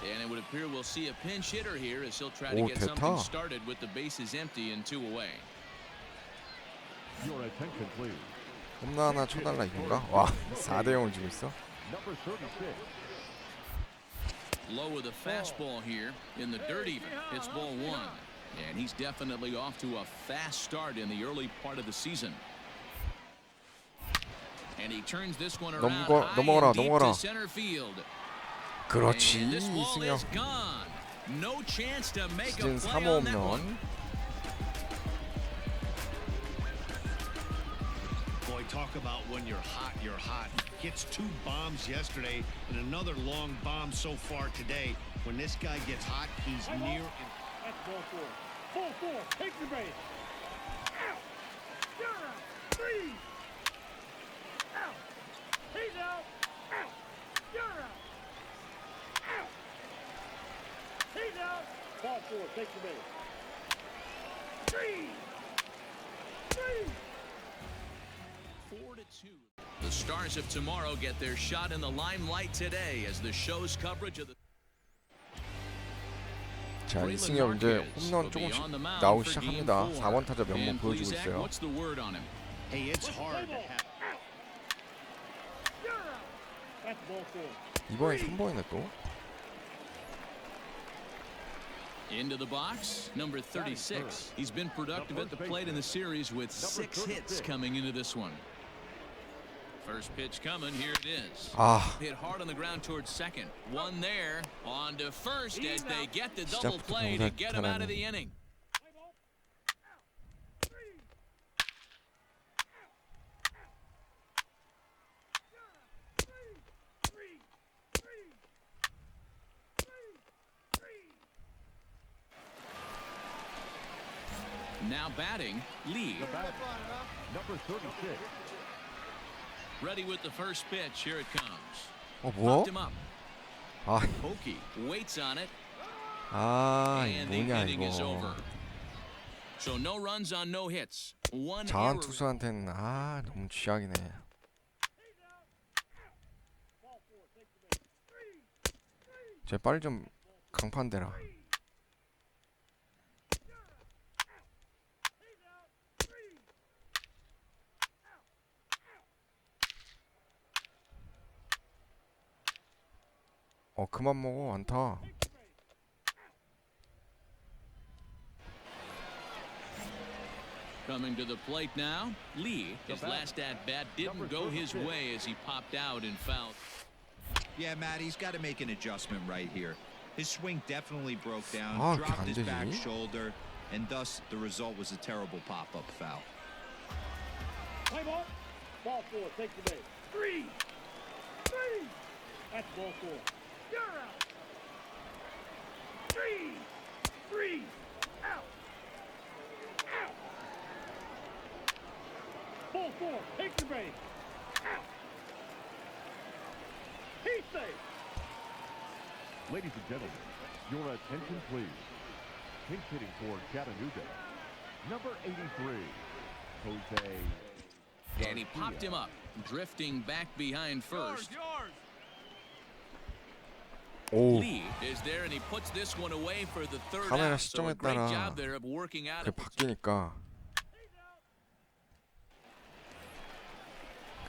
And it would appear we'll see a pinch hitter here as he'll try to get something started with the bases empty and 2 away. Your attention, please. 홈런 하나 쳐달라 이건가? 와, 4대0을 지고 있어. Number 36. Low with a fastball here in the dirt even. It's ball 1. And he's definitely off to a fast start in the early part of the season. And he turns this one around high and deep to center field. 그렇지, And this ball 이승엽. is gone. No chance to make 시즌 a 3호 play on that one. 홈런. Boy, talk about when you're hot, you're hot. Hits 2 bombs yesterday and another long bomb so far today. When this guy gets hot, he's near. That's ball 4. Ball 4. Take the base. Out. You're out. 3. Out. He's out. Out. You're out. Out. He's out. Ball 4. Take the base. 3. 4-2. The Stars of tomorrow get their shot in the limelight today as the show's coverage of the. 자, 이승엽 이제 홈런 조금씩 나오기 시작합니다. 4번 타자 면모 보여주고 있어요. What's the word on him? Hey, it's hard to have. That's ball 4. 이번에 3번이네 또. Into the box, number 36. He's been productive at the plate in the series with 6 hits coming into this one. First pitch coming, here it is. Hit hard on the ground towards second. One there, on to first as they get the double play to get him out of the inning. Now batting, Lee. Number 36. Ready with the first pitch. Here it comes. 뭐야? Popped him up. Pokey waits on it. And the 뭐냐 inning is over. 이거. So no runs on no hits. One 자한 error. 투수한테는 너무 쥐약이네. 쟤 빨리 좀 강판 대라. 그만 먹어 안타. Coming to the plate now, Lee. His last at bat didn't go his way as he popped out and fouled. Yeah, Matt, he's got to make an adjustment right here. His swing definitely broke down, 이렇게 dropped 안 his 되지? back shoulder, and thus the result was a terrible pop-up foul. Play ball. Ball 4. Take the base. 3. That's ball 4. You're out. 3. Out. Out. Ball 4. Take the base. Out. He's safe. Ladies and gentlemen, your attention please. Pinch hitting for Chattanooga. Number 83, Jose. And he popped him up, drifting back behind first. Lee is there and he puts this one away for the third 카메라 out. So a 시점에 great 따라 job there of working out. 그게 바뀌니까.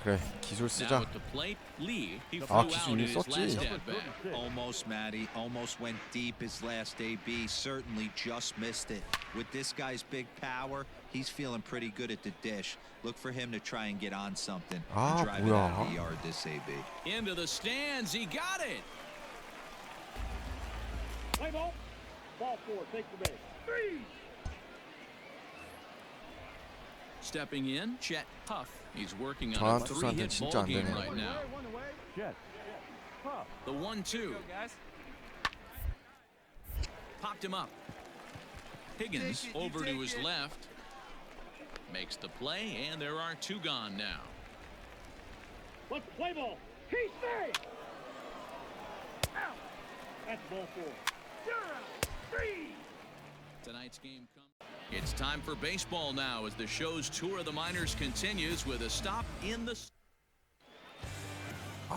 그래, 기술 쓰자. Now at the plate, Lee, he flew 기술 out 이미 in his 썼지. last at bat. Almost, Matty. Almost went deep his last AB. Certainly just missed it. With this guy's big power, he's feeling pretty good at the dish. Look for him to try and get on something and drive it out of the yard this AB. Into the stands, he got it. Play ball. Ball 4. Take the base. 3. Stepping in, Chet Huff. He's working on 자한 a 투수한테 3-hit 진짜 ball 안 game 되네. right now. The 1-2. Popped him up. Higgins over to his left. Makes the play, and there are 2 gone now. Let's play ball. He's safe. Out. That's ball 4. You're out. 3. Tonight's game comes. It's time for baseball now as the show's tour of the minors continues with a stop in the.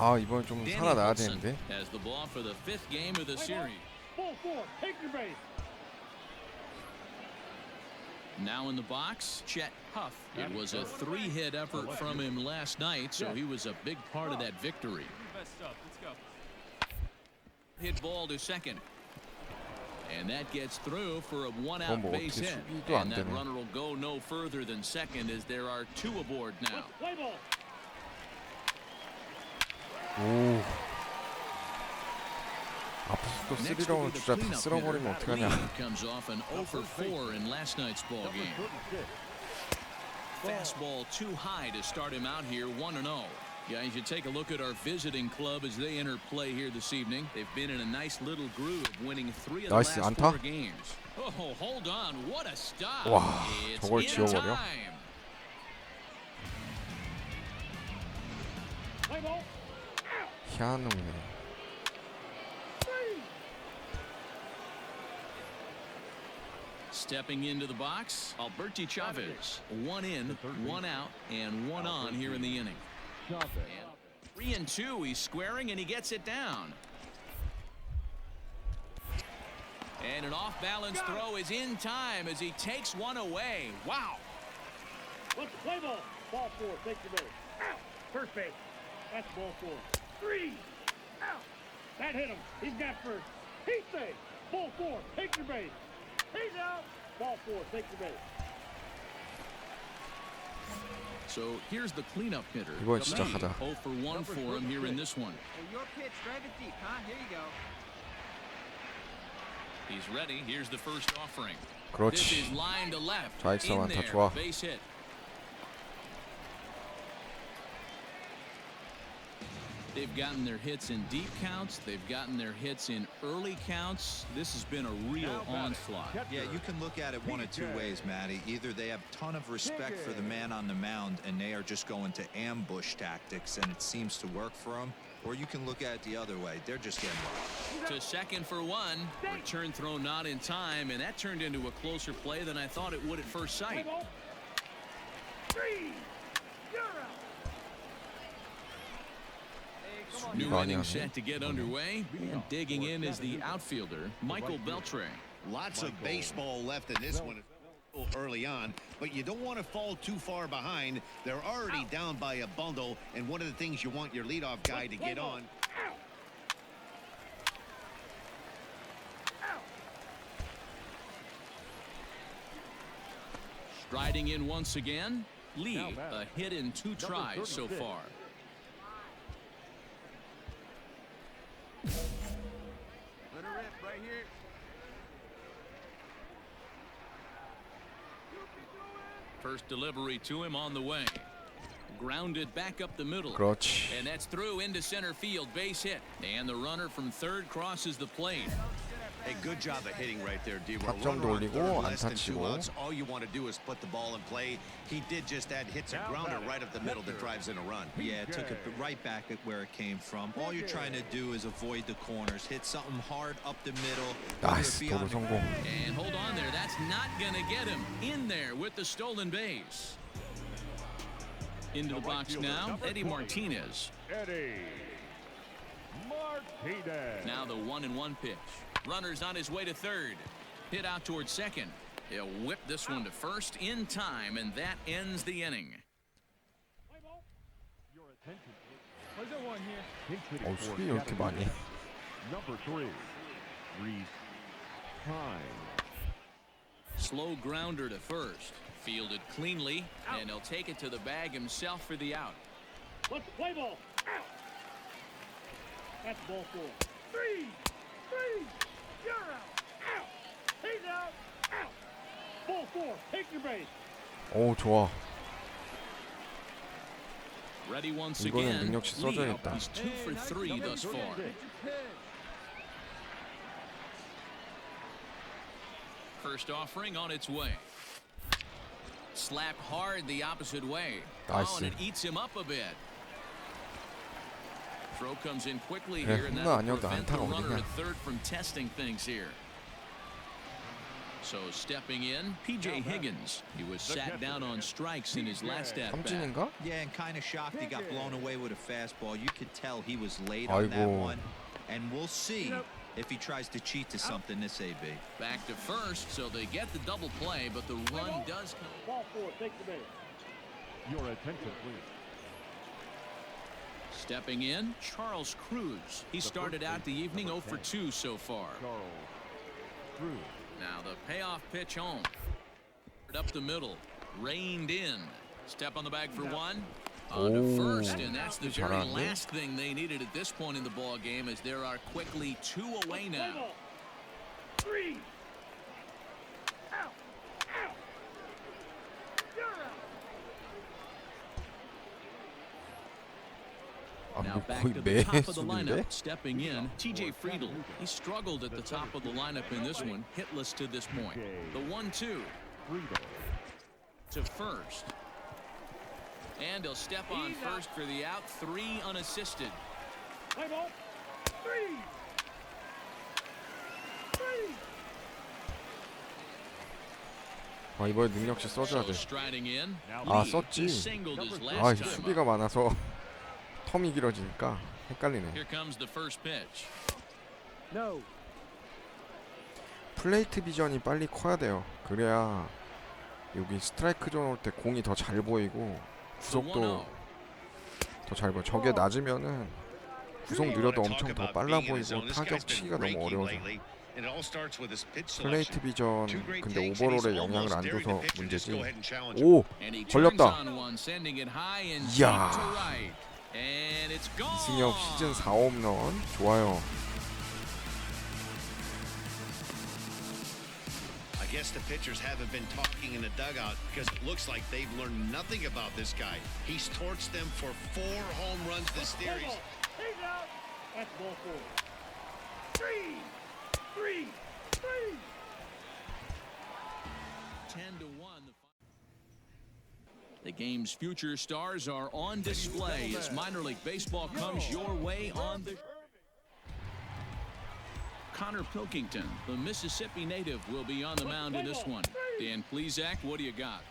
아 이번 좀 살아나야 되는데. Has the ball for the fifth game of the series. Ball four, take your base. Now in the box, Chet Huff. It was a 3-hit effort from him last night, so he was a big part of that victory. Hit ball to second. And that gets through for a one-out base hit. And that runner will go no further than second as there are 2 aboard now. Play ball. 오. 앞에서 또 3라운드 주자 다 쓸어버리면 어떡하냐. Comes off an 0 for 4 in last night's ball game. Fastball too high to start him out here 1-0. Yeah, you should take a look at our visiting club as they enter play here this evening. They've been in a nice little groove, winning 3 of the last 4 games. Oh, hold on, what a stop! 와, It's 저걸 in 지워버려? time. Play ball. 희한하네. Stepping into the box, Alberti Chavez. 1 in, 1 out, and 1 on here in the inning. And 3-2, he's squaring and he gets it down. And an off-balance throw is in time as he takes one away. Wow. Let's play ball. Ball four, take your base. Out. First base. That's ball four. 3. Out. That hit him. He's got first. He's safe. Ball four, take your base. He's out. Ball four, take your base. So here's the cleanup hitter. 이번 진짜 가자. 0 for 1 for him here in this one. Your pitch, drive it deep, huh? Here you go. He's ready. Here's the first offering. This 그렇지. is line to left. 좌익사만 In 다 there, 좋아. base hit. They've gotten their hits in deep counts. They've gotten their hits in early counts. This has been a real onslaught. Yeah, you can look at it one of 2 ways, Matty. Either they have a ton of respect for the man on the mound and they are just going to ambush tactics and it seems to work for them. Or you can look at it the other way. They're just getting lucky. To second for 1. Return throw not in time, and that turned into a closer play than I thought it would at first sight. 3. You're out. New inning set to get underway, and digging in is the outfielder, Michael Beltre. Lots of baseball left in this one early on, but you don't want to fall too far behind. They're already down by a bundle, and one of the things you want your leadoff guy to get on. Striding in once again, Lee, a hit in 2 tries so far. Let her rip right here. First delivery to him on the way. Grounded back up the middle. 그렇지. And that's through into center field, base hit. And the runner from third crosses the plate. Hey, good job of hitting right there, D. 타점도 올리고 안타 치고. All you want to do is put the ball in play. He did just that. Hits a grounder right up the middle that drives in a run. Yeah, it took it right back at where it came from. All you're trying to do is avoid the corners. Hit something hard up the middle. 나이스 도루 성공. And hold on there. That's not going to get him. In there with the stolen base. Into the box now, Eddie Martinez. Eddie Martinez. Now the 1-1 pitch. Runner's on his way to third. Hit out towards second. He'll whip this one to first in time, and that ends the inning. Play ball. Your attention, please. There's one here. 수비 왜 이렇게 많이? Number 3. Rtts 1루수 Slow grounder to first. Fielded cleanly, and he'll take it to the bag himself for the out. Let's play ball. Out. That's ball four. 3. You're out. Out. He's out. Out. Ball four. Take your base. 오 좋아. Ready once 이거는 again. 능력치 써줘야겠다. He's 2 for 3 thus far. First offering on its way. Slapped hard the opposite way. Nice. Oh, and it eats him up a bit. Throw comes in quickly 그래, here, and 홈런 that'll 아니어도 prevent the 안타가 runner 어디냐. at third from testing things here. So stepping in, P.J. Higgins. He was sat down on strikes in his last at bat. 삼진인가? Yeah, and kind of shocked he got blown away with a fastball. You could tell he was late on that 아이고. one. And we'll see if he tries to cheat to something this AB. Back to first, so they get the double play, but the run does come. Ball four, take the base. Your attention, please. Stepping in, Charles Cruz. He started out the evening 0 for 2 so far. Charles Cruz. Now the payoff pitch home. Up the middle, reined in. Step on the bag for one. On to first, and that's the very 잘하는데? last thing they needed at this point in the ball game, as there are quickly 2 away now. 3. Out. Out. You're out. Now 뭐 back 거의 to the 매 top of the 수비인데? lineup. Stepping in, TJ Friedl. He struggled at the top of the lineup in this one, hitless to this point. The 1-2 Friedel. to first. And he'll step on first for the out, 3 unassisted. Play ball. 3. 3. 아, 이번에 능력치 써줘야 돼. So striding in. 아, Lee, 썼지. he singled his 아, last 이 time 수비가 up. 많아서 텀이 길어지니까 헷갈리네. Here comes the first pitch. No. 플레이트 비전이 빨리 커야 돼요. 그래야 여기 스트라이크 존 올 때 공이 더 잘 보이고 구속도 더 잘 보여. 저게 낮으면은 구속 느려도 엄청 더 빨라 보이고 타격 치기가 너무 어려워져. 플레이트 비전 근데 오버롤에 영향을 안 줘서 문제지. 오! And he 걸렸다. turns on one, sending it high and 이야. deep to right. And it's gone. 이승엽 시즌 4홈런 좋아요. I guess the pitchers haven't been talking in the dugout because it looks like they've learned nothing about this guy. He's torched them for 4 home runs this series. He's out. That's ball four. 3. 3. 3. 10-1. The game's future stars are on display as minor league baseball comes your way on the. Connor Pilkington, the Mississippi native, will be on the mound in this one. Dan Plesac, what do you got?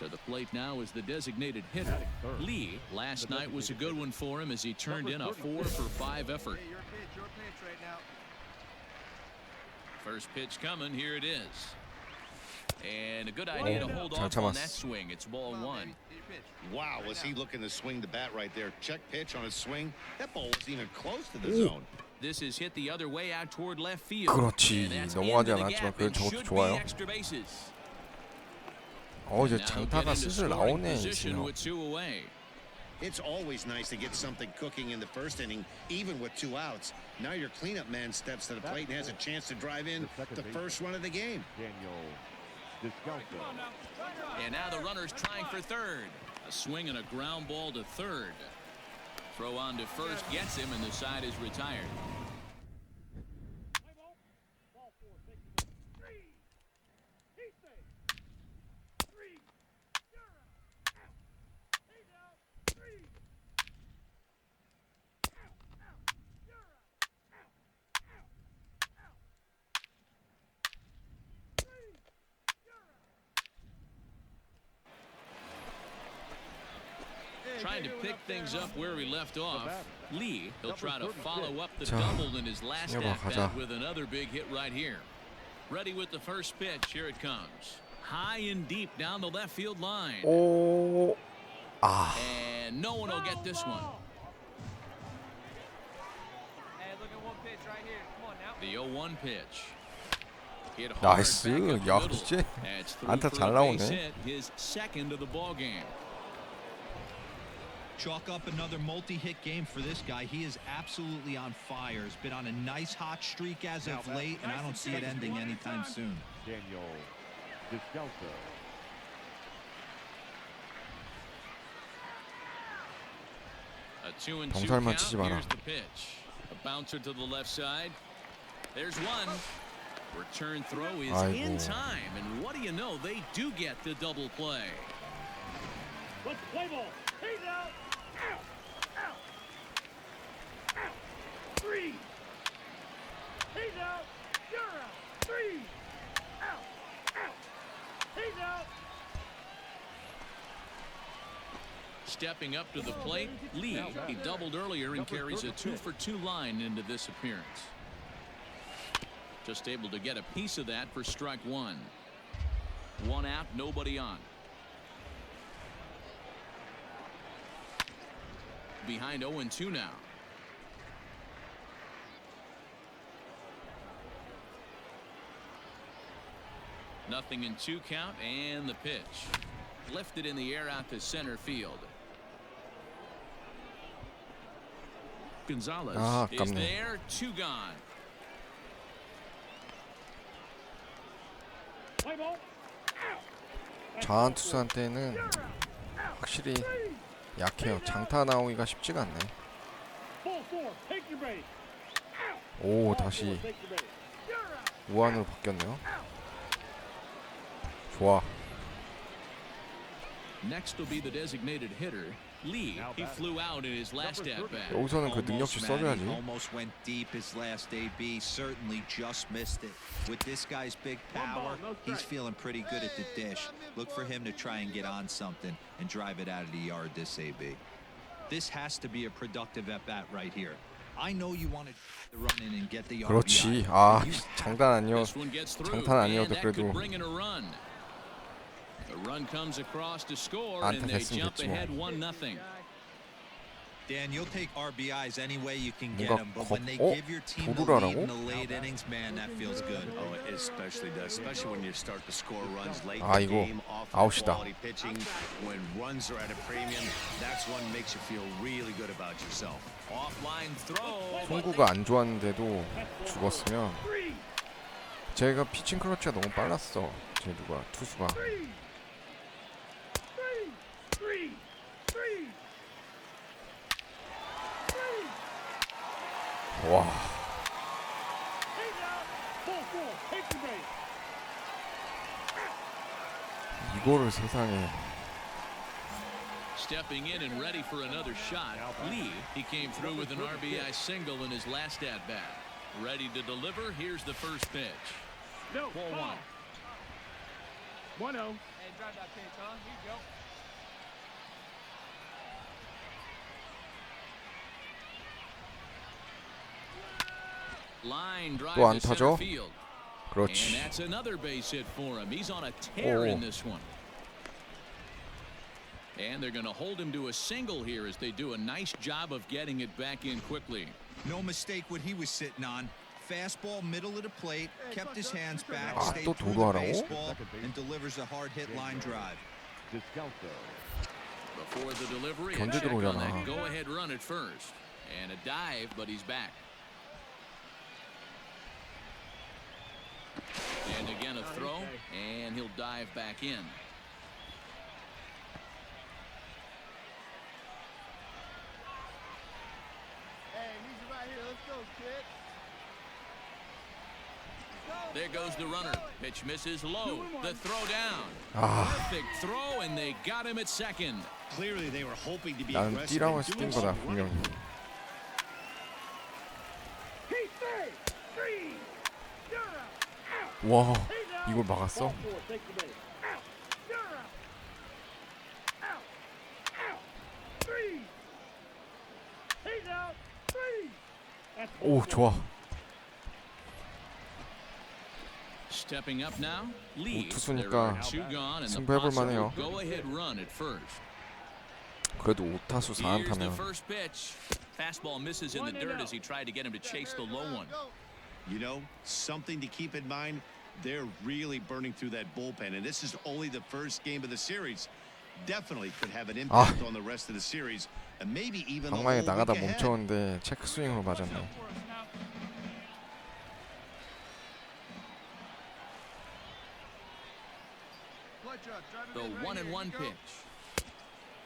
To the plate now is the designated hitter. Lee, last night was a good one for him as he turned in a 4 for 5 effort. Hey, your pitch right now. First pitch coming, here it is. And a good idea to hold 잘 off on 참았어. that swing. It's ball Come on, 1. baby. Do your pitch. Wow, was he looking to swing the bat right there? Check pitch on his swing. That ball wasn't even close to the Ooh. zone. This is hit the other way out toward left field. 그렇지. And that's 넘어가지 into the 않았지만 gap 그래도 and 저것도 should 좋아요. be extra bases. 이제 Now he'll 장타가 get into 슬슬 scoring 나오네. position 이승엽. with 2 away. It's always nice to get something cooking in the first inning, even with 2 outs. Now your cleanup man steps to the plate and has a chance to drive in the first run of the game. Daniel Descalso. And now the runner's trying for third. A swing and a ground ball to third. Throw on to first gets him, and the side is retired. Play ball. Ball four, take the base. 3. He's safe. 3. You're out. Out. He's out. 3. Out. Out. You're out. Out. Out. Out. 3. You're out. Trying to pick things up where we left off. Lee, he'll try to follow up the 자, double in his last 승엽아, at-bat 가자. with another big hit right here. Ready with the first pitch. Here it comes. High and deep down the left field line. 오. 아. And no one will get this one. Hey, look at one pitch right here. Come on now. The 0-1 pitch. Hit hard 나이스. back up the 야, middle. 이제 That's through 안타 for 잘 a base 나오네. hit, his second of the ball game. Chalk up another multi-hit game for this guy. He is absolutely on fire. He's been on a nice hot streak as of late, and I don't see it ending anytime soon. Daniel Descalso. A 2-2 병살만 count. 치지 마라. Here's the pitch. A bouncer to the left side. There's one. Return throw is in 아이고. time, and what do you know? They do get the double play. Let's play ball. He's out. Out. Out. Out. 3. He's out. You're out. Three. Out. Out. He's out. Stepping up to the plate, Lee. He doubled earlier and carries a 2-for-2 line into this appearance. Just able to get a piece of that for strike one. One out, nobody on. Behind 0-2 now. Nothing in 2 count, and the pitch. Lifted in the air out to center field. Gonzalez is there, 2 gone. Play ball. 자한 투수한테는 확실히 약해요. 장타 나오기가 쉽지가 않네. Ball 4. Take your base. 오, 다시 Take your base. 우완으로 바뀌었네요. 좋아. Next will be the designated hitter, Lee. He flew out in his last at bat. 여기서는 그 능력치 써줘야지. Almost went deep his last AB. Certainly just missed it. With this guy's big power, he's feeling pretty good at the dish. Look for him to try and get on something and drive it out of the yard this AB. This has to be a productive at bat right here. I know you wanted to run in and get the 그렇지. RBI. 아, 장단 아니었. This one gets through, 장탄 and 아니어도 that could 그래도 bring in a run. The run comes across to score, 안타 and they 됐으면 jump 됐지 뭐. ahead 1-0. Dan, you'll take RBIs any way you can get 뭔가 them, but when they 어? give your team the 도루를 lead in 하라고? the late innings, man, that feels good. Oh, it especially does, especially when you start to score runs late 아, in the 이거 game off of 아웃이다. quality pitching. When runs are at a premium, that's one makes you feel really good about yourself. Offline throw. 송구가 안 좋았는데도 죽었으면 제가 피칭 클러치가 너무 빨랐어. 제 누가 투수가. 와. 이거를 세상에. Stepping in and ready for another shot, Lee. He came through with an RBI single in his last at bat. Ready to deliver. Here's the first pitch. No, Ball 1. 1-0. Hey, drive that pitch, huh? Here you go. Line drive 또 to center 안타죠? field. And 그렇지. that's another base hit for him. He's on a tear in this one. And they're going to hold him to a single here as they do a nice job of getting it back in quickly. No mistake what he was sitting on. Fastball, middle of the plate, kept his hands back, 아, stayed 또 through the 도루하라고? baseball, and delivers a hard-hit line drive. Descalso. Before the delivery, a 견제 check on 들어오잖아. that go-ahead run at first. And a dive, but he's back. And again a throw, and he'll dive back in. Hey, leave you right here. Let's go, kid. There goes the runner. Pitch misses low. The throw down. 아, Perfect throw, and they got him at second. Clearly, they were hoping to be 나는 aggressive. 뛰라고 and 해서 doing 뛴 거다 so. 분명히. He's there. 3. You're out. 와, He's out. 이걸 막았어? Ball 4. Take the base. Out. You're out. Out. Out. 3. He's out. 3. That's ball 오, 4. 좋아. Stepping up now, Lee. 투수니까 There are 2 gone, and the 승부해볼 possible 만해요. go-ahead run at first. 그래도 5타수 Here's the 4안타면 first pitch. Fastball misses in the dirt as he tried to get him to chase the low one. You know, something to keep in mind, they're really burning through that bullpen, and this is only the first game of the series. Definitely could have an impact on the rest of the series, and maybe even the whole 방망이 week 나가다 ahead. 멈췄는데 체크 스윙으로 맞았네. The 1-1 pitch.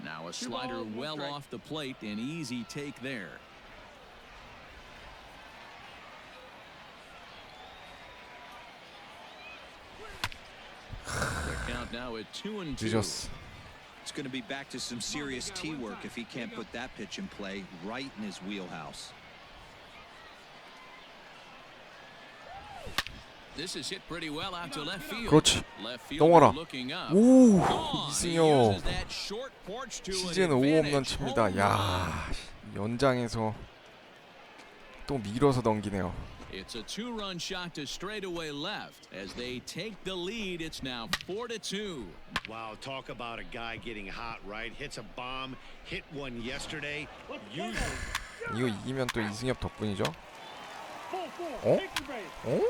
Now a slider well off the plate, an easy take there. The count now at 2-2. 늦었어. It's going to be back to some serious tee work if he can't put that pitch in play right in his wheelhouse. This is hit pretty well out to left field. 그렇지. Left fielder 넘어라. looking up. 오, Gone. He 이승엽 uses that short porch to an 시즌 5홈런 advantage. 칩니다. Home 야, 연장에서 또 밀어서 넘기네요. It's a 2-run shot to straightaway left as they take the lead. It's now 4-2. Wow, talk about a guy getting hot, right? Hits a bomb, hit one yesterday. Usually 이거 이기면 또 이승엽 덕분이죠. Ball four. 어? Take the base. 어?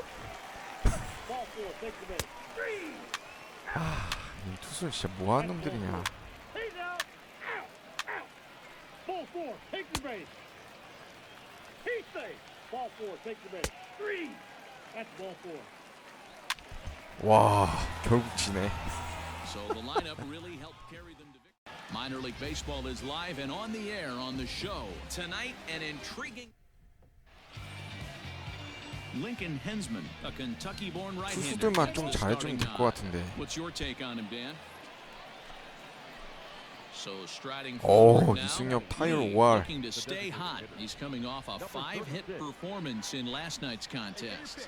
Ball four. Take the base. Three. 아, 이 투수는 진짜 뭐하는 놈들이냐. He's out. Out. Out. Ball four. Take the base. He's safe. Ball four. Take the base. Three. That's ball four. 와, 결국 지네. So the lineup really helped carry them to victory. Minor League Baseball is live and on the air on the show. Tonight, an intriguing Lincoln Hensman, a Kentucky-born right-hander. 투수들만 좀 잘 좀 될 것 같은데. What's your take on him, Dan? So striding 오, forward now, 이승엽 타율 Lee 5할. looking to stay hot. He's coming off a 5-hit performance in last night's contest.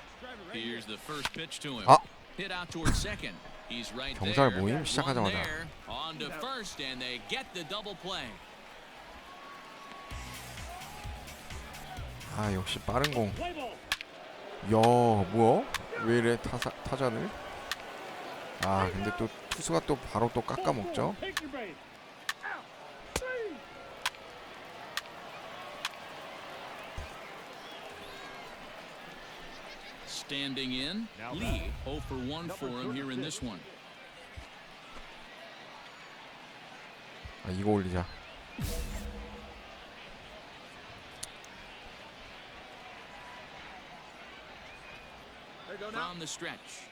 Here's the first pitch to him. 아. Hit out towards second. He's right 경찰 there. 모임 One 시작하자마자. there. On to first, and they get the double play. 아, 역시 빠른 공. Play ball. 야, 뭐야? 왜 이래 타자들? 아, 근데 또 투수가 또 바로 또 깎아 먹죠. Take your base. Out. Three. Standing in, Lee 0 for 1 for him here in this one. 아, 이거 올리자. From the stretch.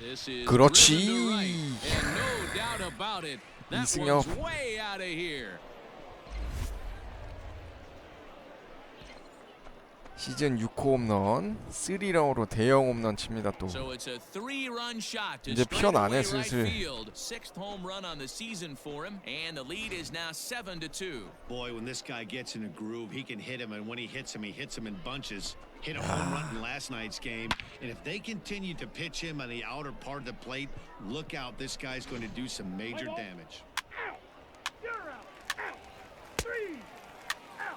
This is 그렇지. driven to right, and no doubt about it. That 이승엽. one's way out of here. 시즌 6호 홈런, 3런으로 대형 홈런 칩니다 또. So it's a 3-run shot to 이제 피어나네, straightaway right 슬슬. field. 6th home run on the season for him, and the lead is now 7-2. Boy, when this guy gets in a groove, he can hit him, and when he hits him in bunches. Hit a home run in last night's game, and if they continue to pitch him on the outer part of the plate, look out, this guy's going to do some major damage. Out. You're out. Out. Three. Out.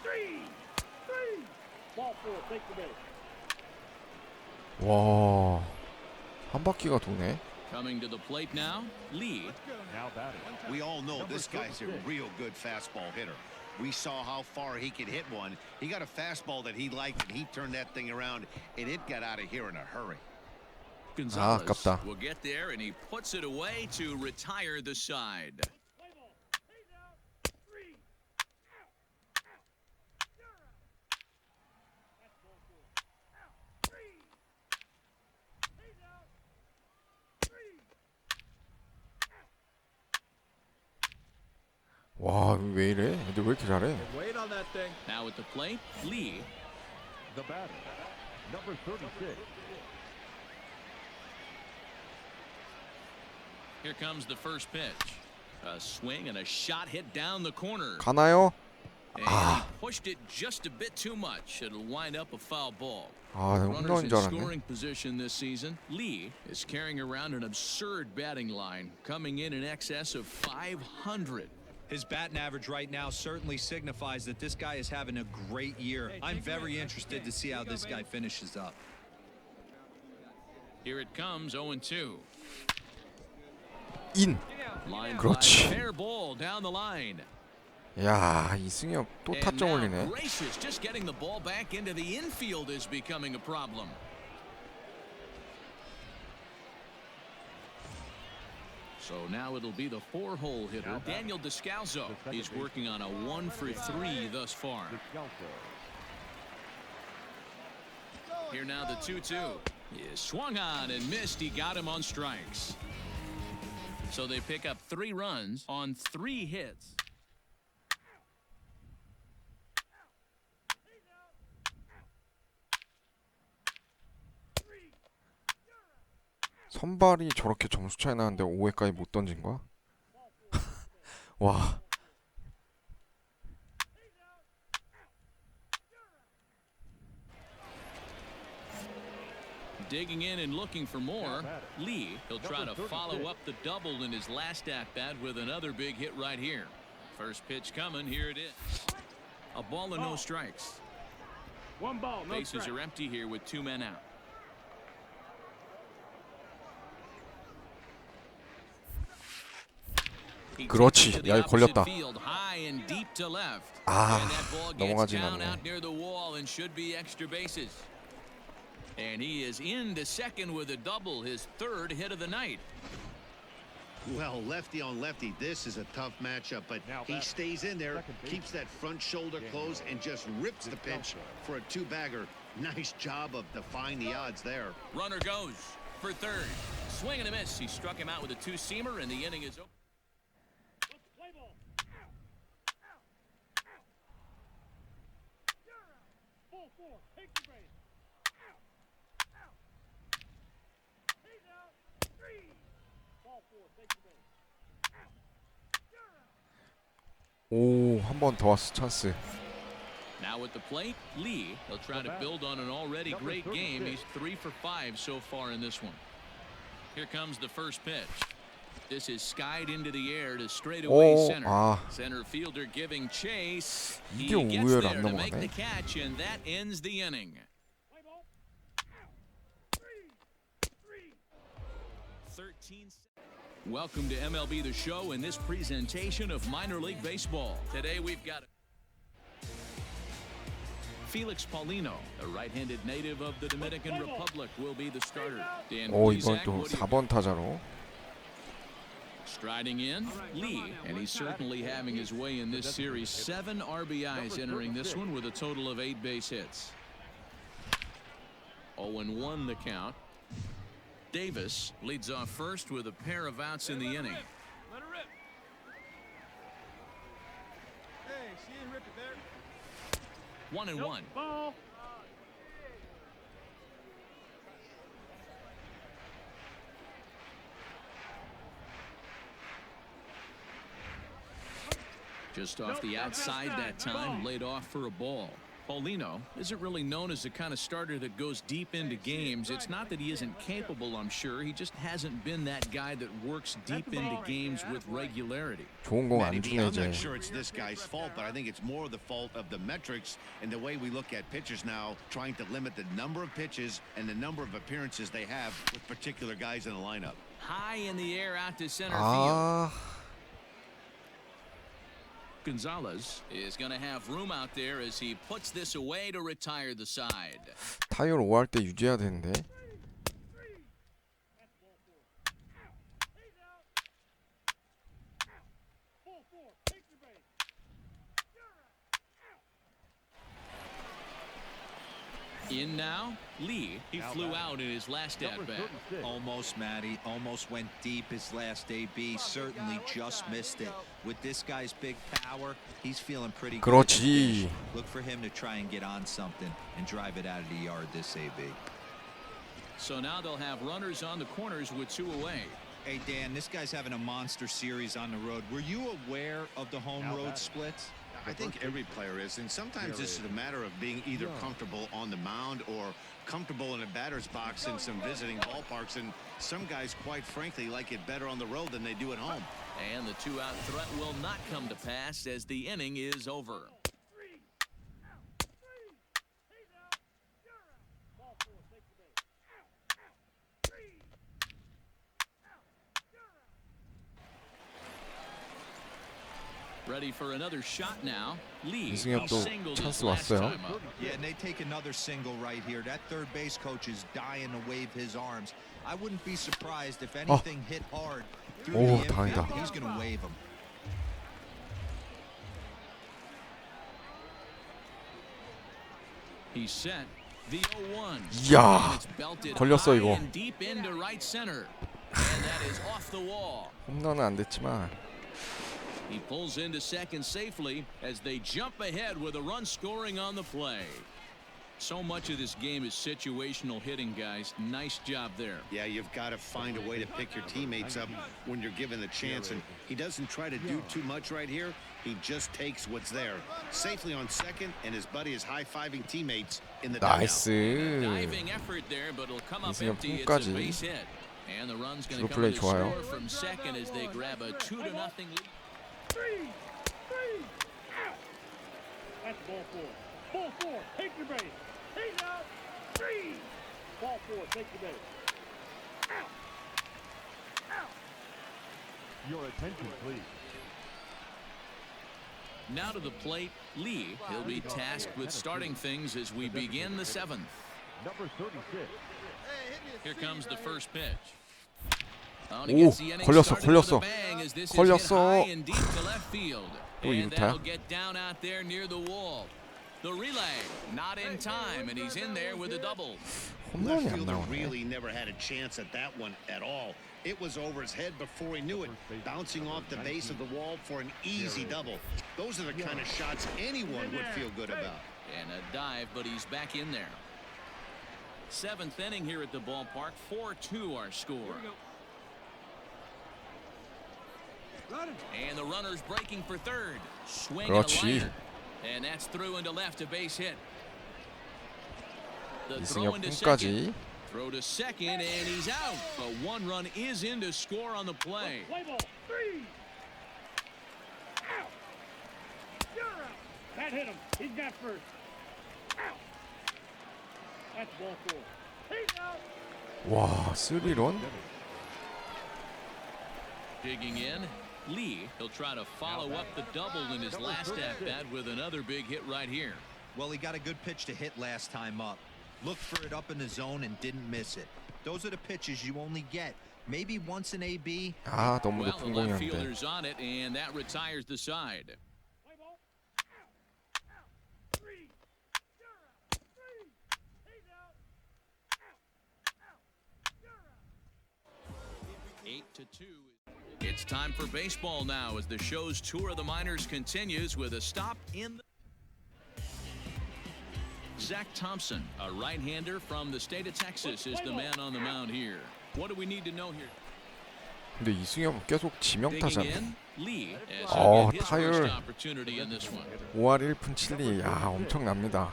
Three. Three. Ball four. Take the base. 와, 한 바퀴가 도네. Coming to the plate now, Lee. Now batting. We all know this guy's a real good fastball hitter. We saw how far he could hit one. He got a fastball that he liked, and he turned that thing around, and it got out of here in a hurry. Gonzalez 아깝다. will get there, and he puts it away to retire the side. Play ball. He's out. Three. Out. Out. You're out. That's ball four. Out. Three. He's out. Three. 와, 왜 이래? 애들 왜 이렇게 잘해? Wait on that thing. Now at the plate, Lee. The batter, number 36. Here comes the first pitch. A swing and a shot hit down the corner. 가나요? And he pushed it just a bit too much. It'll wind up a foul ball. 아, Runners 홈런인 in 줄 알았네. scoring position this season. Lee is carrying around an absurd batting line, coming in excess of 500. His batting average right now certainly signifies that this guy is having a great year. I'm very interested to see how this guy finishes up. Here it comes, 0-2. 인. Line 그렇지. drive, fair ball down the line. 야, 이승엽 또 And 타점 now, 올리네. gracious, just getting the ball back into the infield is becoming a problem. So now it'll be the 4-hole hitter, Daniel Descalzo. He's working on a 1 for 3 thus far. Descalso. Here now the 2-2. He is swung on and missed. He got him on strikes. So they pick up 3 runs on 3 hits. 선발이 저렇게 점수 차이 나는데 5회까지 못 던진 거야? 와. digging in and looking for more. Lee, he'll try to follow up the double in his last at-bat with another big hit right here. First pitch coming. Here it is. A ball and no strikes. One ball, no Bases strike. are empty here with 2 men out. 그렇지. 야, 이거 걸렸다. 아, 넘어가진 않네. And he is into second with a double, his 3rd hit of the night. Well, lefty on lefty, this is a tough matchup, but he stays in there, keeps that front shoulder closed, and just rips the pitch for a 2-bagger. Nice job of defying the odds there. Runner goes for 3rd. Swing and a miss. He struck him out with a 2-seamer, and the inning is over. Play ball. Ball 4, take the base. He's out. 3. Ball 4, take the base. 오, 한 번 더 왔어, 찬스. Now at the plate, Lee. He'll try to build on an already great game. He's 3 for 5 so far in this one. Here comes the first pitch. This is skied into the air to straightaway center. Center fielder giving chase. He gets there to make the catch, and that ends the inning. 13. Welcome to MLB The Show in this presentation of minor league baseball. Today we've got Felix Paulino, a right-handed native of the Dominican Republic, will be the starter. Dan 오, 이번 Plesac, 또 4번 타자로. Striding in, Lee, and he's certainly having his way in this series. 7 RBIs entering this one with a total of 8 base hits. 0-1 the count. Davis leads off first with a pair of outs in the inning. Let her rip. Hey, she didn't rip it there. 1-1. Ball. Just off the outside that time, laid off for a ball. Paulino isn't really known as the kind of starter that goes deep into games. It's not that he isn't capable, I'm sure. He just hasn't been that guy that works deep into games with regularity. 좋은 공 안 주네, I'm 이제. not sure it's this guy's fault, but I think it's more the fault of the metrics and the way we look at pitchers now, trying to limit the number of pitches and the number of appearances they have with particular guys in the lineup. High in the air out to center field. Gonzalez is going to have room out there as he puts this away to retire the side. 타율 5할 때 유지해야 되는데. In now, Lee. He flew out in his last at-bat. Almost, Matty. Almost went deep his last AB. Certainly just missed it. With this guy's big power, he's feeling pretty good. 그렇지. Look for him to try and get on something and drive it out of the yard this AB. So now they'll have runners on the corners with 2 away. Hey, Dan, this guy's having a monster series on the road. Were you aware of the home road splits? I think every player is, and sometimes this is a matter of being either comfortable on the mound or comfortable in a batter's box in some visiting ballparks, and some guys, quite frankly, like it better on the road than they do at home. And the 2-out threat will not come to pass as the inning is over. Ready for another shot now. Lee. 이승엽도 찬스 왔어요. Yeah, and they take another single right here. That third base coach is dying to wave his arms. I wouldn't be surprised if anything hit hard through the infield. He's going to wave him. He's set. The 0-1. 이야, 걸렸어 이거. Deep into right center. And that is off the wall. 홈런은 안 됐지만. He pulls into second safely as they jump ahead with a run scoring on the play. So much of this game is situational hitting, guys. Nice job there. Yeah, you've got to find a way to pick your teammates up when you're given the chance, and he doesn't try to do too much right here. He just takes what's there. Safely on second, and his buddy is high-fiving teammates in the dugout. 나이스. Diving effort there, but it'll come up 이승엽 empty. It's a 홈까지. base hit. And the run's going 주로 to come 플레이 to 좋아요. score from second as they grab a 2-0 lead. Three. Out. That's ball four. Ball four. Take your base. He's out. Three. Ball four. Take your base. Out. Out. Your attention, please. Now to the plate, Lee. He'll be tasked with starting things as we begin the seventh. Number 36. Here comes the first pitch. 오, 걸렸어. 또 And 이루타야? that'll get down out there near the wall. The relay not in time, and he's in there with a double. 홈런이 Left 안 fielder 나오네. really never had a chance at that one at all. It was over his head before he knew it, bouncing off the base of the wall for an easy double. Those are the kind of shots anyone would feel good about. And a dive, but he's back in there. Seventh inning here at the ballpark. 4-2 our score. And the runner's breaking for third. Swing and a 그렇지. liner. And that's through into left, a base hit. The throw 이승엽 into second. 홈까지. Throw to second, and he's out. But one run is in to score on the play. Play ball. Three. Out. You're out. That hit him. He's got first. Out. That's ball four. He's out. 와, 3런? Digging in, Lee. He'll try to follow up the double in his last at-bat with another big hit right here. Well, he got a good pitch to hit last time up. Looked for it up in the zone and didn't miss it. Those are the pitches you only get. Maybe once an AB. 아, 너무 Well, the 높은 left 공이었는데. fielder's on it, and that retires the side. Play ball. Out. Out. Three. You're out. Three. He's out. Out. Out. You're out. 8-2. It's time for baseball now as the show's tour of the minors continues with a stop in the Zach Thompson, a right-hander from the state of Texas, is the man on the mound here. What do we need to know here? 근데 이승엽 계속 Digging 지명타잖아. in, Lee as 어, he'll get his 타율. first opportunity in this one. 5할 1푼 7리. 야, 엄청납니다.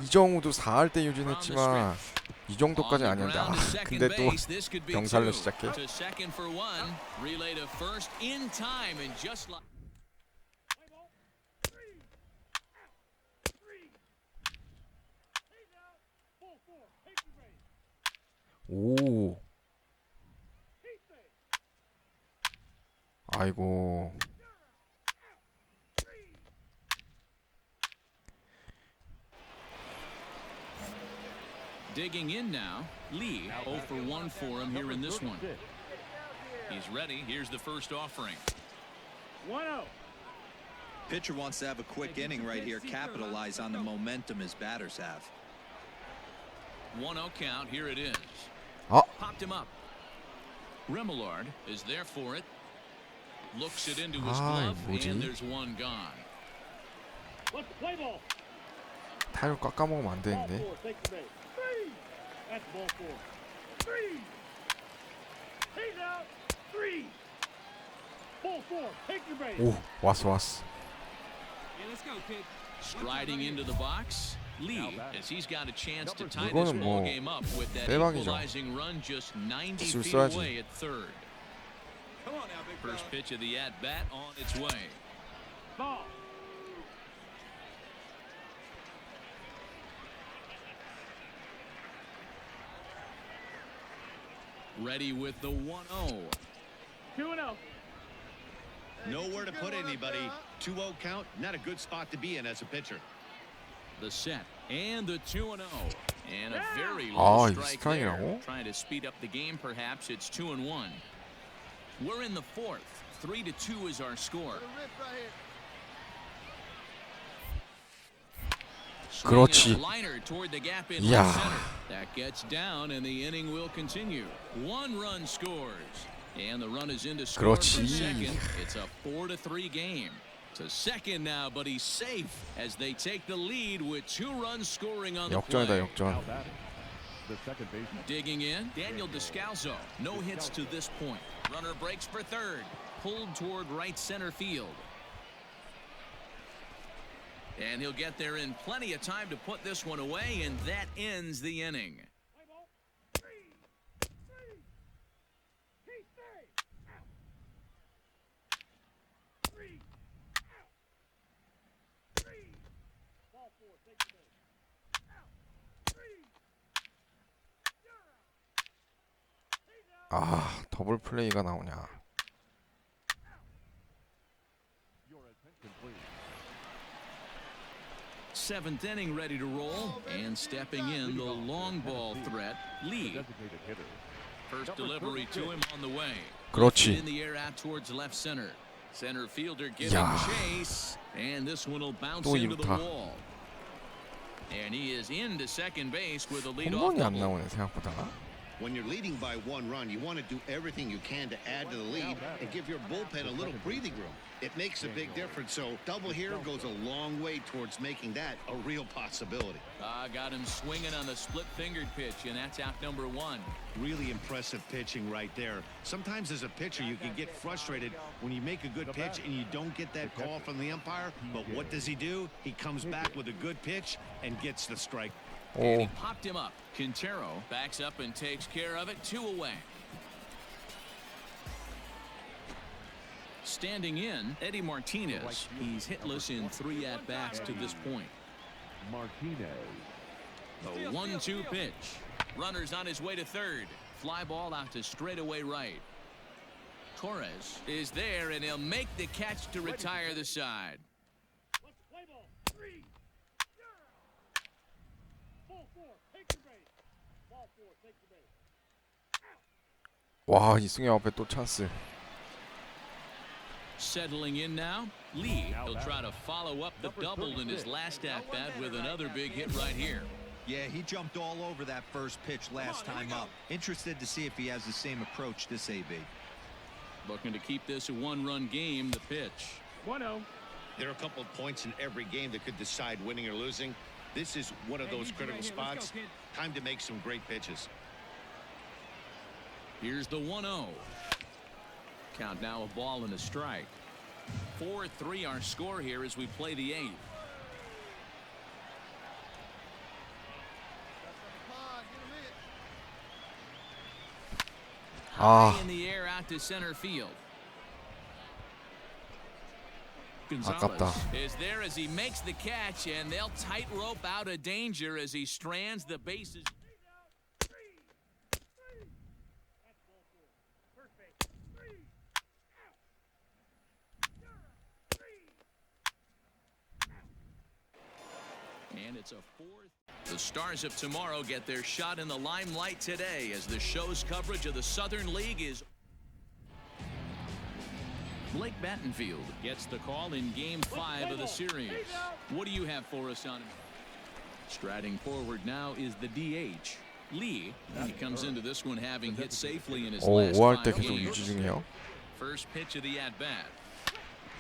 이정우도 4할 때 유진했지만 이 정도까지 아니었는데. 아, 근데 또 병살로 시작해. To second for one, relay to first in time, and just like Play ball. Three. Out. Three. He's out. Ball four. Take your base. 오, He's safe. 아이고. Three. digging in now. Lee 0 for 1 for him here in this one. He's ready. Here's the first offering. 1-0. Pitcher wants to have a quick inning right here, capitalize on the momentum his batters have. 1-0 count. Here it is. 아, Popped him up. Remillard is there for it. Looks it into his 아, glove, 뭐지? and there's one gone. Let's play ball. 타율 깎아먹으면 안 Ball 되는데. four. Take your base. Three. That's ball four. Three. He's out. Three. Ball four. Take your base. 오, 왔어. Yeah, let's go, kid. Striding into the box. Lee, as he's got a chance to tie this 이거는 ball 뭐 game up with that 대박이죠. equalizing run just 90 기술 feet 써야지. away at third. Come on now, big First fella. pitch of the at-bat on its way. Ball. Ready with the 1-0. 2-0. Nowhere to put anybody. 2-0 count, not a good spot to be in as a pitcher. The set and the 2-0. And a very 아, low 이 strike there. 스트라이크라고? Trying to speed up the game, perhaps. It's 2-1. We're in the fourth. 3-2 is our score. 그렇지. Swinging a liner toward the gap in 이야. left center. That gets down, and the inning will continue. One run scores, and the run is in to score 그렇지. from second. It's a 4-3 game. To second now, but he's safe as they take the lead with 2 runs scoring on the 역전이다 play. 역전. Now batting, the second baseman. Digging in, Daniel Descalzo. No hits to this point. Runner breaks for third. Pulled toward right center field. And he'll get there in plenty of time to put this one away, and that ends the inning. Play ball. 3. He stay. Out. 3. Out. 3. Ball 4. Take the base. Out. 3. You're out. He's out. 아 더블 플레이가 나오냐. Your attention, please. 7th inning ready to roll, and stepping in the long ball threat, Lee. Designated hitter. First delivery to him on the way. 그렇지. In the air out towards left center. Center fielder giving 야. chase, and this one will bounce 또 into the 이루타. wall. And he is into second base with a leadoff 홈런이 안 double. 나오네 생각보다. When you're leading by 1 run, you want to do everything you can to add to the lead and give your bullpen a little breathing room. It makes a big difference, so double here goes a long way towards making that a real possibility. Got him swinging on the split-fingered pitch, and that's out number 1. Really impressive pitching right there. Sometimes as a pitcher, you can get frustrated when you make a good pitch and you don't get that call from the umpire, but what does he do? He comes back with a good pitch and gets the strike. And he 오 popped him up. Quintero backs up and takes care of it. 2 away. Standing in, Eddie Martinez. He's hitless in 3 at-bats to this point. Martinez. The 1-2 pitch. Runner's on his way to third. Fly ball out to straightaway right. Torres is there, and he'll make the catch to retire the side. Let's play ball. 3. You're out. Ball 4. Take the base. Ball 4. Take the base. 와 이승엽 앞에 또 찬스. Settling in now, Lee. He'll try to follow up the double in his last at-bat with another big hit right here. Yeah, he jumped all over that first pitch last time up. Interested to see if he has the same approach this AB. Looking to keep this a 1-run game, the pitch. 1-0. There are a couple of points in every game that could decide winning or losing. This is one of those critical spots. Time to make some great pitches. Here's the 1-0. Count now a ball and a strike. 4-3 our score here as we play the 8th. 아 High in the air out to center field. 아깝다. Gonzalez is there as he makes the catch, and they'll tightrope out of danger as he strands the bases. That's ball 4. First base. 3. Out. You're out. 3. And it's a 4th. The Stars of tomorrow get their shot in the limelight today as the show's coverage of the Southern League is. Blake Battenfield gets the call in Game 5 of the series. What do you have for us on him? Striding forward now is the DH, Lee. He comes into this one having hit safely in his 오 last 5할 때 5 계속 유지 games. 중이에요. First pitch of the at-bat.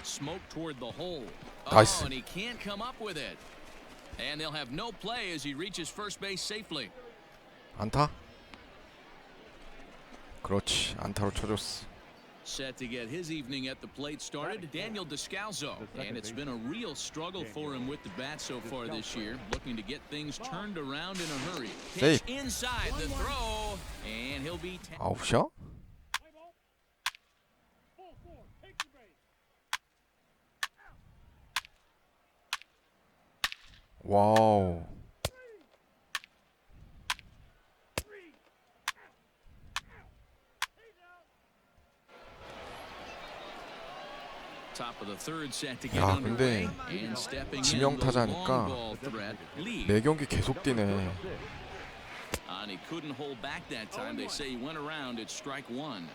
Smoke toward the hole. 나이스. Oh, and he can't come up with it. And they'll have no play as he reaches first base safely. 안타? 그렇지 안타로 쳐줬어. Set to get his evening at the plate started, Daniel Descalzo. And it's been a real struggle for him with the bat so far this year, looking to get things turned around in a hurry. Pitch Safe. inside the throw, and he'll be 9시야? Play ball. Ball 4. Take the base. 와우. 3. Out. He's out. top of the third set to get 야, underway. 근데 And stepping 지명 in the 타자니까 long ball threat, Lee. 매 경기 계속 뛰네. And he couldn't hold back that time. They say he went around at strike 1.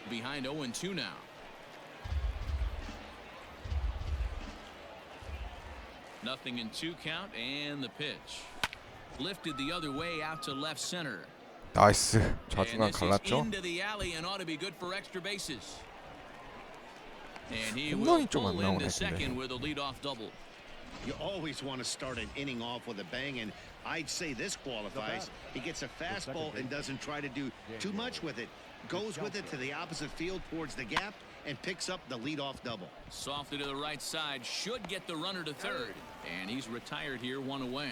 Behind 0-2 now. Nothing in 2 count, and the pitch. Lifted the other way out to left center. 나이스. And 좌중간 this is 갈랐죠? into the alley and ought to be good for extra bases. And he will 홈런이 좀 안 pull 나오네, into second 근데. with a leadoff double. You always want to start an inning off with a bang, and I'd say this qualifies. He gets a fastball and doesn't try to do too much with it. Goes with it to the opposite field towards the gap and picks up the leadoff double. Softly to the right side, should get the runner to third. And he's retired here, one away.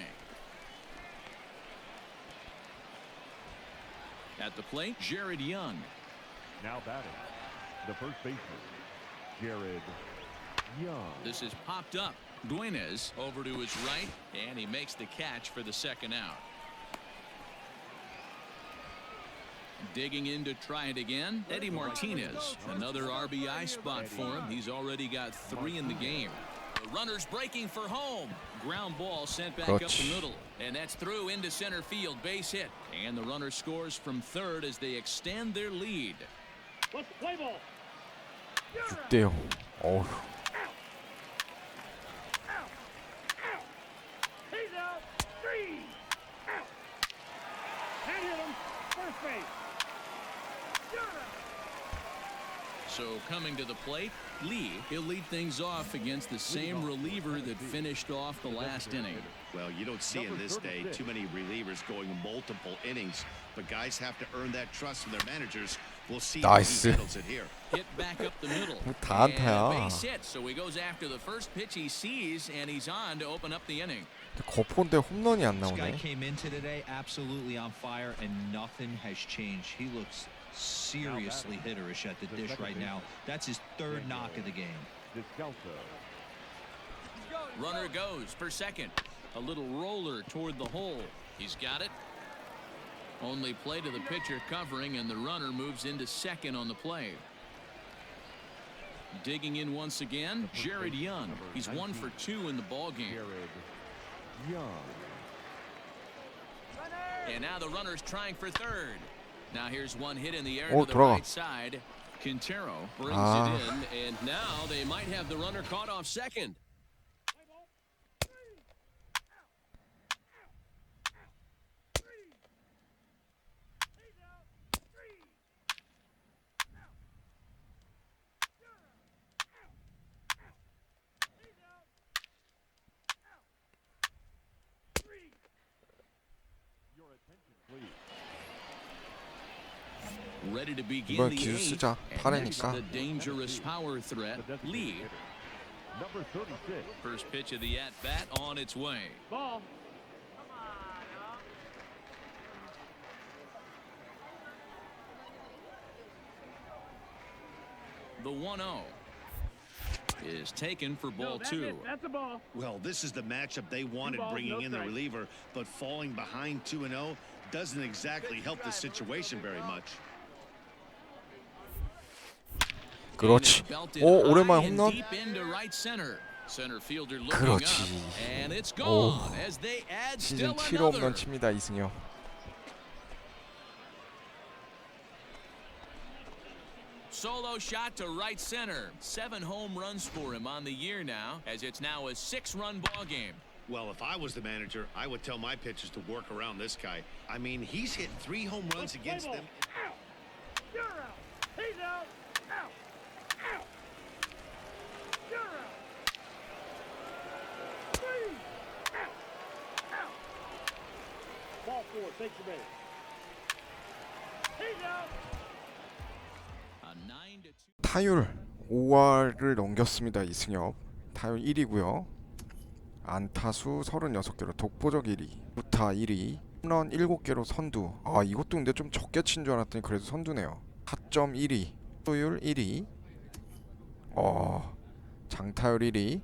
At the plate, Jared Young. Now batting, the first baseman, Jared Young. This is popped up. Dueñas over to his right, and he makes the catch for the second out. Digging in to try it again, Eddie Martinez. Another RBI spot for him. He's already got 3 in the game. The runner's breaking for home. Ground ball sent back up the middle. And that's through into center field. Base hit. And the runner scores from third as they extend their lead. Let's play ball. 6대0. 어휴. He's out. 3 out. And hit him. First base. So coming to the plate, Lee, he'll lead things off against the same reliever that finished off the last inning. Well, you don't see in this day too many relievers going multiple innings, but guys have to earn that trust from their managers. We'll see how he 나이스. handles it here. Hit back up the middle. 다 And a 안타야. base hit, so he goes after the first pitch he sees, and he's on to open up the inning. 거포인데 홈런이 안 This guy 나오네. came into today absolutely on fire, and nothing has changed. He looks seriously hitterish at the dish right now. That's his third knock of the game. Descalso. Runner goes for second. A little roller toward the hole. He's got it. Only play to the pitcher covering, and the runner moves into second on the play. Digging in once again, Jared Young. He's 1 for 2 in the ball game. Jared Young. And now the runner's trying for third. Now here's one hit in the air Oh, to the 들어가. right side. Quintero brings Ah. it in, and now they might have the runner caught off second. Ready to begin 이번 the 기술 eighth, 쓰자. and next 8회니까. the dangerous power threat, Lee. Number 36. First pitch of the at-bat on its way. Ball. The 1-0 is taken for ball That's 2. it. That's a ball. Well, this is the matchup they wanted, balls, bringing no in the strike. reliever, but falling behind 2-0 doesn't exactly help the situation very much. 그렇지. Belted 오, high 오랜만에 and 홈런. deep into right center. Center fielder looking 그렇지. up, and it's 오, gone as they add 시즌 still 7호 another. 홈런 칩니다, 이승엽. Solo shot to right center. 7 home runs for him on the year now, as it's now a 6-run ball game. Well, if I was the manager, I would tell my pitchers to work around this guy. I mean, he's hit 3 home runs Let's play against ball. them. Out. You're out. He's out. Out. Out. You're out. 3 out. Out. Ball 4. Take the base. He's out. A 9-2. 타율 5할을 넘겼습니다, 이승엽. 타율 1위고요. 안타수 36개로 독보적 1위, 루타 1위, 홈런 7개로 선두. 아, 이것도 근데 좀 적게 친 줄 알았더니 그래도 선두네요. 타점 1위, 투율 1위, 장타율 1위,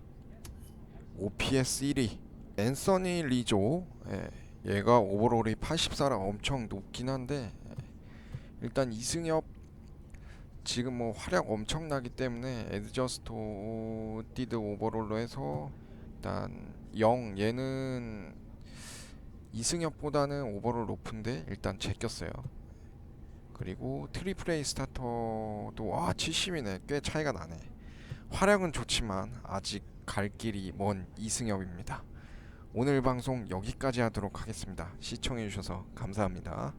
OPS 1위. 앤서니 리조, 얘가 오버롤이 84라 엄청 높긴 한데, 일단 이승엽 지금 뭐 활약 엄청나기 때문에 애드저스트 오버롤로 해서 일단 0. 얘는 이승엽보다는 오버롤 높은데 일단 제꼈어요. 그리고 트리플 A 스타터도 70이네. 꽤 차이가 나네. 활약은 좋지만 아직 갈 길이 먼 이승엽입니다. 오늘 방송 여기까지 하도록 하겠습니다. 시청해주셔서 감사합니다.